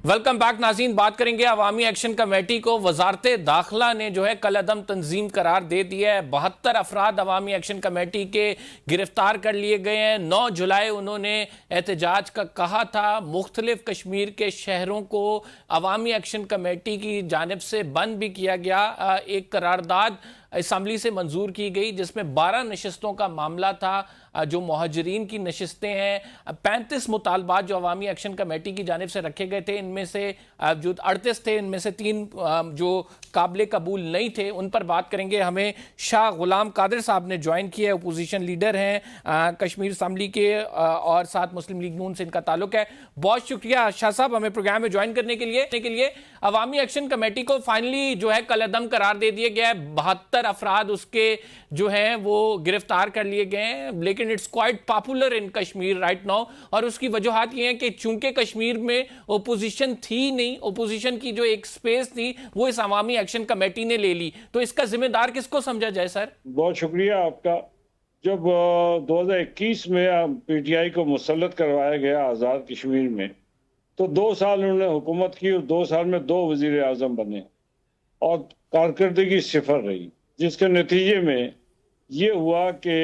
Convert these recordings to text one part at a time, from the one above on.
Welcome back नाज़रीन। बात करेंगे अवामी एक्शन कमेटी को वजारत दाखिला ने जो है कल अदम तंजीम करार दे दिया है। 72 अफराद अवामी एक्शन कमेटी के गिरफ्तार कर लिए गए हैं। 9 जुलाई उन्होंने एहतजाज का कहा था। मुख्तलिफ कश्मीर के शहरों को अवामी एक्शन कमेटी की जानिब से बंद भी किया गया। एक करारदाद असम्बली से मंजूर की गई जिसमें 12 नशस्तों का मामला था। जो मुहाजिरीन की नशस्तें हैं, 35 मुतालबात जो अवामी एक्शन कमेटी की जानिब से रखे गए थे, इनमें से जो 38 थे, इनमें से 3 जो काबिल कबूल नहीं थे, उन पर बात करेंगे। हमें शाह गुलाम कादिर साहब ने ज्वाइन किया है, अपोजिशन लीडर हैं कश्मीर असम्बली के, और साथ मुस्लिम लीग नून से इनका ताल्लुक है। बहुत शुक्रिया शाह साहब हमें प्रोग्राम में ज्वाइन करने के लिए। अवामी एक्शन कमेटी को फाइनली जो है कल अदम करार दे दिया गया है। 72 अफराद उसके जो हैं वो गिरफ्तार कर लिए गए हैं, लेकिन it's quite popular in Kashmir right now. और उसकी वजूहात ये हैं कि चूंकि कश्मीर में ओपोजिशन थी नहीं, ओपोजिशन की जो एक स्पेस थी वो इस अवामी एक्शन कमेटी ने ले ली। तो इसका जिम्मेदार किसको समझा जाए सर? बहुत शुक्रिया आपका। जब 2021 में पीटीआई को मुसल्लत करवाया गया आज़ाद कश्मीर में, तो 2 साल उन्होंने हुकूमत की और 2 साल में 2 वजीर आज़म बने और कारकर्दगी सिफर रही, जिसके नतीजे में ये हुआ कि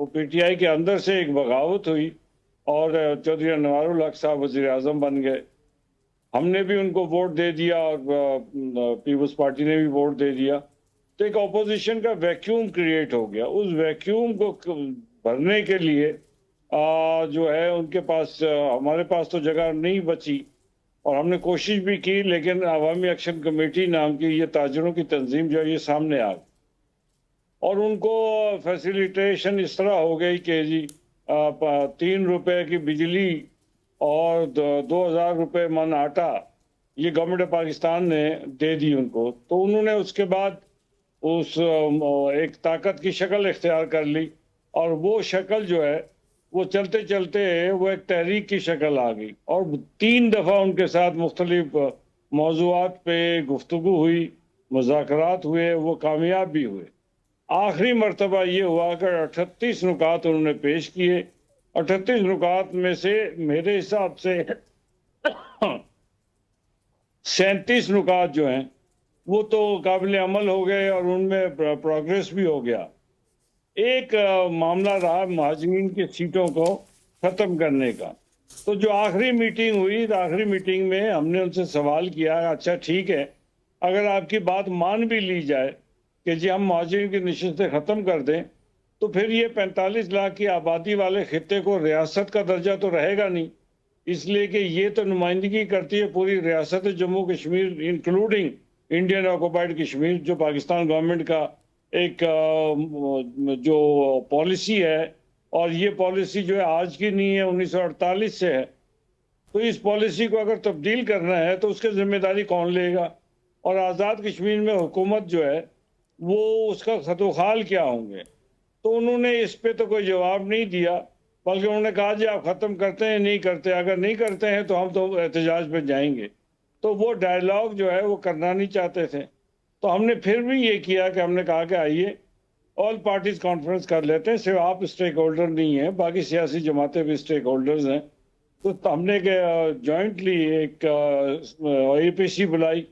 पीटीआई के अंदर से एक बगावत हुई और चौधरी अनवारुल हक साहब वजीर आज़म बन गए। हमने भी उनको वोट दे दिया और पीपल्स पार्टी ने भी वोट दे दिया, तो एक अपोजिशन का वैक्यूम क्रिएट हो गया। उस वैक्यूम को भरने के लिए जो है उनके पास, हमारे पास तो जगह नहीं बची और हमने कोशिश भी की, लेकिन अवामी एक्शन कमेटी नाम की ये ताजरों की तंजीम जो है ये सामने आ गई और उनको फैसिलिटेशन इस तरह हो गई कि जी 3 रुपए की बिजली और 2000 रुपए मन आटा ये गवर्नमेंट ऑफ पाकिस्तान ने दे दी उनको। तो उन्होंने उसके बाद उस एक ताकत की शक्ल इख्तियार कर ली और वो शक्ल जो है वो चलते चलते वो एक तहरीक की शक्ल आ गई और 3 दफ़ा उनके साथ मुख्तलिफ मौज़ूआत पे गुफ्तगू हुई, मुज़ाकरात हुए, वो कामयाब भी हुए। आखिरी मरतबा ये हुआ कि 38 नुकात उन्होंने पेश किए। 38 नुकात में से मेरे हिसाब से 37 नुकात जो हैं वो तो काबिल अमल हो गए और उनमें प्रोग्रेस भी हो गया। एक मामला रहा महाजरीन की सीटों को ख़त्म करने का। तो जो आखिरी मीटिंग हुई, तो आखिरी मीटिंग में हमने उनसे सवाल किया, अच्छा ठीक है, अगर आपकी बात मान भी ली जाए कि जी हम महाजरीन की नशिस्तें ख़त्म कर दें, तो फिर ये 45 लाख की आबादी वाले खित्ते को रियासत का दर्जा तो रहेगा नहीं, इसलिए कि ये तो नुमाइंदगी करती है पूरी रियासत Jammu Kashmir including Indian occupied Kashmir, जो पाकिस्तान गवर्नमेंट का एक जो पॉलिसी है, और ये पॉलिसी जो है आज की नहीं है, 1948 से है। तो इस पॉलिसी को अगर तब्दील करना है तो उसकी जिम्मेदारी कौन लेगा, और आज़ाद कश्मीर में हुकूमत जो है वो उसका खतोखाल क्या होंगे। तो उन्होंने इस पे तो कोई जवाब नहीं दिया, बल्कि उन्होंने कहा जी आप ख़त्म करते हैं नहीं करते, अगर नहीं करते हैं तो हम तो एहतजाज पे जाएंगे। तो वो डायलॉग जो है वो करना नहीं चाहते थे। तो हमने फिर भी ये किया कि हमने कहा कि आइए ऑल पार्टीज कॉन्फ्रेंस कर लेते हैं, सिर्फ आप स्टेक होल्डर नहीं हैं, बाकी सियासी जमातें भी स्टेक होल्डर्स हैं। तो हमने जॉइंटली एक एपीसी बुलाई,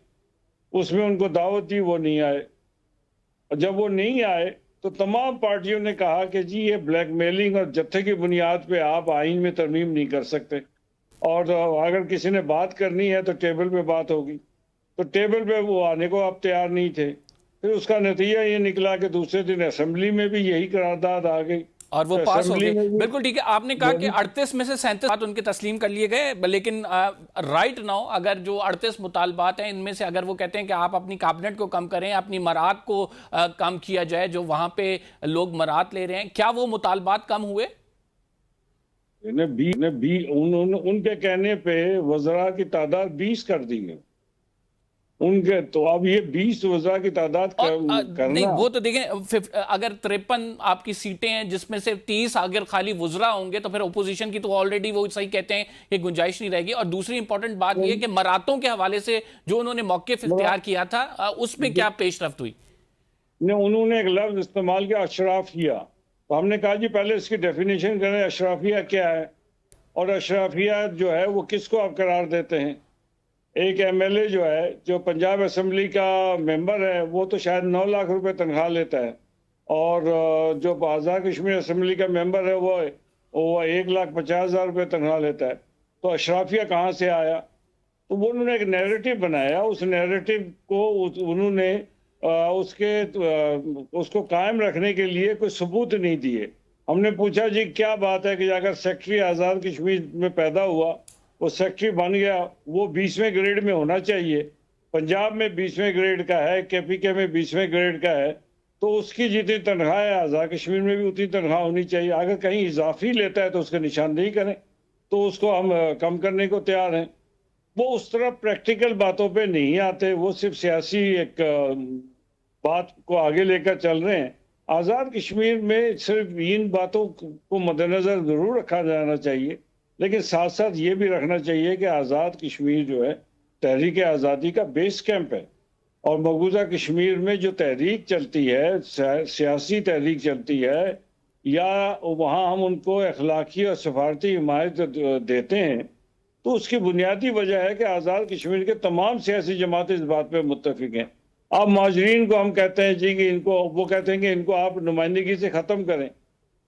उसमें उनको दावत दी, वो नहीं आए। और जब वो नहीं आए तो तमाम पार्टियों ने कहा कि जी ये ब्लैकमेलिंग और जत्थे की बुनियाद पे आप आइन में तरमीम नहीं कर सकते, और अगर किसी ने बात करनी है तो टेबल पे बात होगी। तो टेबल पे वो आने को आप तैयार नहीं थे। फिर उसका नतीजा ये निकला कि दूसरे दिन असेंबली में भी यही करारदाद आ गई और वो तो पास हो गई। असेंबली में बिल्कुल ठीक है। आपने कहा कि 38 में से 37 बात उनके तस्लीम कर लिए गए, लेकिन राइट नाउ अगर जो 38 मुतालबात हैं, इनमें से अगर वो कहते हैं कि आप अपनी कैबिनेट को कम करें, अपनी मरात को कम किया जाए, जो वहां पे लोग मरात ले रहे हैं, क्या वो मुतालबात कम हुए? उनके कहने पे वज़रा की तादाद 20 कर दी गई उनके। तो अब ये 20 वज़रा की तादाद करना नहीं, वो तो देखें, अगर 53 आपकी सीटें हैं जिसमें से 30 अगर खाली वुज़रा होंगे तो फिर ओपोजिशन की तो ऑलरेडी वो सही कहते हैं कि गुंजाइश नहीं रहेगी। और दूसरी इंपॉर्टेंट बात ये है कि मरातों के हवाले से जो उन्होंने मौक़िफ़ इख्तियार किया था, उसमें क्या पेशरफ्त हुई? उन्होंने एक लफ्ज़ इस्तेमाल किया, अशराफिया। तो हमने कहा जी पहले इसकी डेफिनेशन करें, अशराफिया क्या है और अशराफिया जो है वो किसको आप करार देते हैं। ایک ایم ایل اے جو ہے جو پنجاب اسمبلی کا ممبر ہے وہ تو شاید 9 لاکھ روپے تنخواہ لیتا ہے، اور جو آزاد کشمیر اسمبلی کا ممبر ہے وہ 1,50,000 روپے تنخواہ لیتا ہے۔ تو اشرافیہ کہاں سے آیا؟ تو وہ انہوں نے ایک نیریٹو بنایا، اس نیریٹو کو انہوں نے اس کو قائم رکھنے کے لیے کوئی ثبوت نہیں دیے۔ ہم نے پوچھا جی کیا بات ہے کہ اگر سیکٹری آزاد کشمیر میں پیدا ہوا، وہ سیکٹری بن گیا، وہ 20ویں گریڈ میں ہونا چاہیے، پنجاب میں 20ویں گریڈ کا ہے، کے پی کے میں 20ویں گریڈ کا ہے، تو اس کی جتنی تنخواہ ہے آزاد کشمیر میں بھی اتنی تنخواہ ہونی چاہیے۔ اگر کہیں اضافی لیتا ہے تو اس کا نشاندہی کریں، تو اس کو ہم کم کرنے کو تیار ہیں۔ وہ اس طرح پریکٹیکل باتوں پہ نہیں آتے، وہ صرف سیاسی ایک بات کو آگے لے کر چل رہے ہیں۔ آزاد کشمیر میں صرف ان باتوں کو مد نظر ضرور رکھا جانا چاہیے، لیکن ساتھ ساتھ یہ بھی رکھنا چاہیے کہ آزاد کشمیر جو ہے تحریک آزادی کا بیس کیمپ ہے، اور مقبوضہ کشمیر میں جو تحریک چلتی ہے، سیاسی تحریک چلتی ہے، یا وہاں ہم ان کو اخلاقی اور سفارتی حمایت دیتے ہیں، تو اس کی بنیادی وجہ ہے کہ آزاد کشمیر کے تمام سیاسی جماعتیں اس بات پہ متفق ہیں۔ آپ مہاجرین کو ہم کہتے ہیں جی کہ وہ کہتے ہیں کہ ان کو آپ نمائندگی سے ختم کریں۔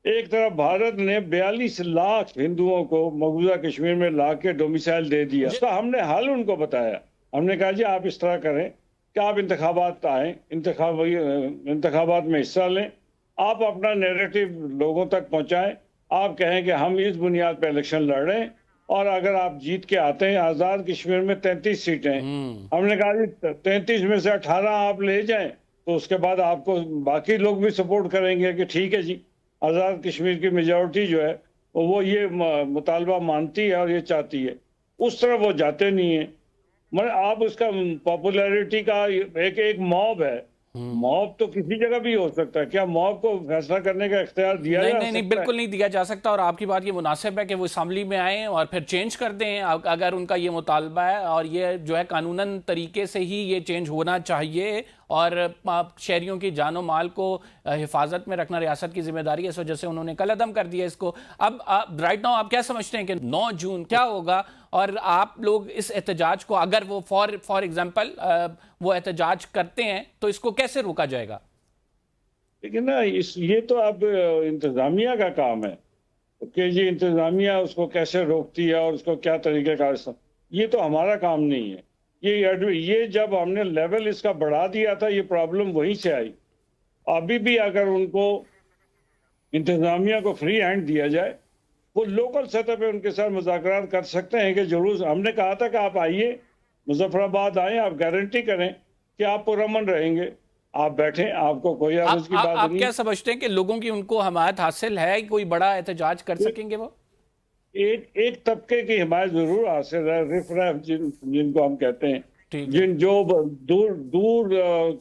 ایک طرف بھارت نے 42 لاکھ ہندوؤں کو مقبوضہ کشمیر میں لا کے ڈومیسائل دے دیا، تو ہم نے حل ان کو بتایا۔ ہم نے کہا جی آپ اس طرح کریں کہ آپ انتخابات آئیں، انتخابات میں حصہ لیں، آپ اپنا نیریٹو لوگوں تک پہنچائیں، آپ کہیں کہ ہم اس بنیاد پہ الیکشن لڑ رہے ہیں، اور اگر آپ جیت کے آتے ہیں، آزاد کشمیر میں 33 سیٹیں ہیں، ہم نے کہا جی 33 میں سے 18 آپ لے جائیں، تو اس کے بعد آپ کو باقی لوگ بھی سپورٹ کریں گے کہ ٹھیک ہے جی، آزاد کشمیر کی میجورٹی جو ہے وہ یہ مطالبہ مانتی ہے اور یہ چاہتی ہے۔ اس طرح وہ جاتے نہیں ہیں۔ آپ اس کا پاپولیرٹی کا ایک موب ہے، موب تو کسی جگہ بھی ہو سکتا ہے، کیا موب کو فیصلہ کرنے کا اختیار دیا جا نہیں سکتا ہے؟ بالکل نہیں دیا جا سکتا، اور آپ کی بات یہ مناسب ہے کہ وہ اسمبلی میں آئیں اور پھر چینج کر دیں اگر ان کا یہ مطالبہ ہے، اور یہ جو ہے قانوناً طریقے سے ہی یہ چینج ہونا چاہیے، اور شہریوں کی جان و مال کو حفاظت میں رکھنا ریاست کی ذمہ داری ہے، اس وجہ سے انہوں نے کل عدم کر دیا اس کو۔ اب رائٹ ناؤ آپ کیا سمجھتے ہیں کہ 9 جون کیا ہوگا، اور آپ لوگ اس احتجاج کو اگر وہ فار ایگزامپل وہ احتجاج کرتے ہیں تو اس کو کیسے روکا جائے گا؟ لیکن نا یہ تو اب انتظامیہ کا کام ہے کہ یہ انتظامیہ اس کو کیسے روکتی ہے اور اس کو کیا طریقہ کار، یہ تو ہمارا کام نہیں ہے۔ یہ جب ہم نے لیول اس کا بڑھا دیا تھا، یہ پرابلم وہیں سے آئی۔ ابھی بھی اگر ان کو انتظامیہ کو فری ہینڈ دیا جائے، وہ لوکل سطح پہ ان کے ساتھ مذاکرات کر سکتے ہیں کہ ضرور، ہم نے کہا تھا کہ آپ آئیے مظفر آباد آئیں، آپ گارنٹی کریں کہ آپ پرامن رہیں گے، آپ بیٹھیں، آپ کو کوئی عرض کی بات آپ نہیں۔ کیا سمجھتے ہیں کہ لوگوں کی ان کو حمایت حاصل ہے، کوئی بڑا احتجاج کر سکیں گے وہ؟ ایک طبقے کی حمایت ضرور حاصل ہے، رف ریف جن کو ہم کہتے ہیں، ٹھیک ہے، جو دور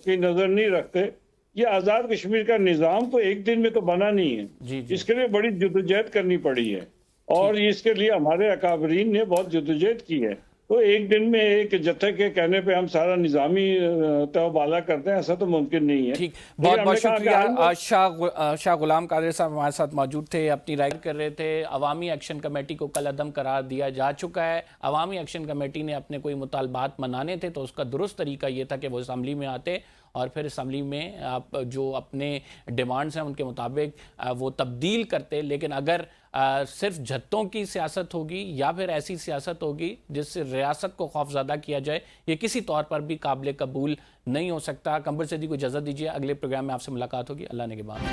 کی نظر نہیں رکھتے۔ یہ آزاد کشمیر کا نظام تو ایک دن میں تو بنا نہیں ہے، جی جی اس کے لیے بڑی جدوجہد کرنی پڑی ہے، اور اس کے لیے ہمارے اکابرین نے بہت جدوجہد کی ہے۔ تو ایک دن میں ایک جتھے کے کہنے پہ ہم سارا نظامی تبادلہ کرتے ہیں، ایسا تو ممکن نہیں ہے۔ ٹھیک، لیکن بہت ہم بہت نے کہا کہ شکریہ۔ شاہ غلام قادر صاحب ہمارے ساتھ موجود تھے، اپنی رائے کر رہے تھے۔ عوامی ایکشن کمیٹی کو کل عدم قرار دیا جا چکا ہے۔ عوامی ایکشن کمیٹی نے اپنے کوئی مطالبات منانے تھے تو اس کا درست طریقہ یہ تھا کہ وہ اسمبلی میں آتے اور پھر اسمبلی میں آپ جو اپنے ڈیمانڈز ہیں ان کے مطابق وہ تبدیل کرتے۔ لیکن اگر صرف جھتوں کی سیاست ہوگی یا پھر ایسی سیاست ہوگی جس سے ریاست کو خوفزدہ کیا جائے، یہ کسی طور پر بھی قابل قبول نہیں ہو سکتا۔ قمبر سیدی کو اجازت دیجیے، اگلے پروگرام میں آپ سے ملاقات ہوگی۔ اللہ نگہبان۔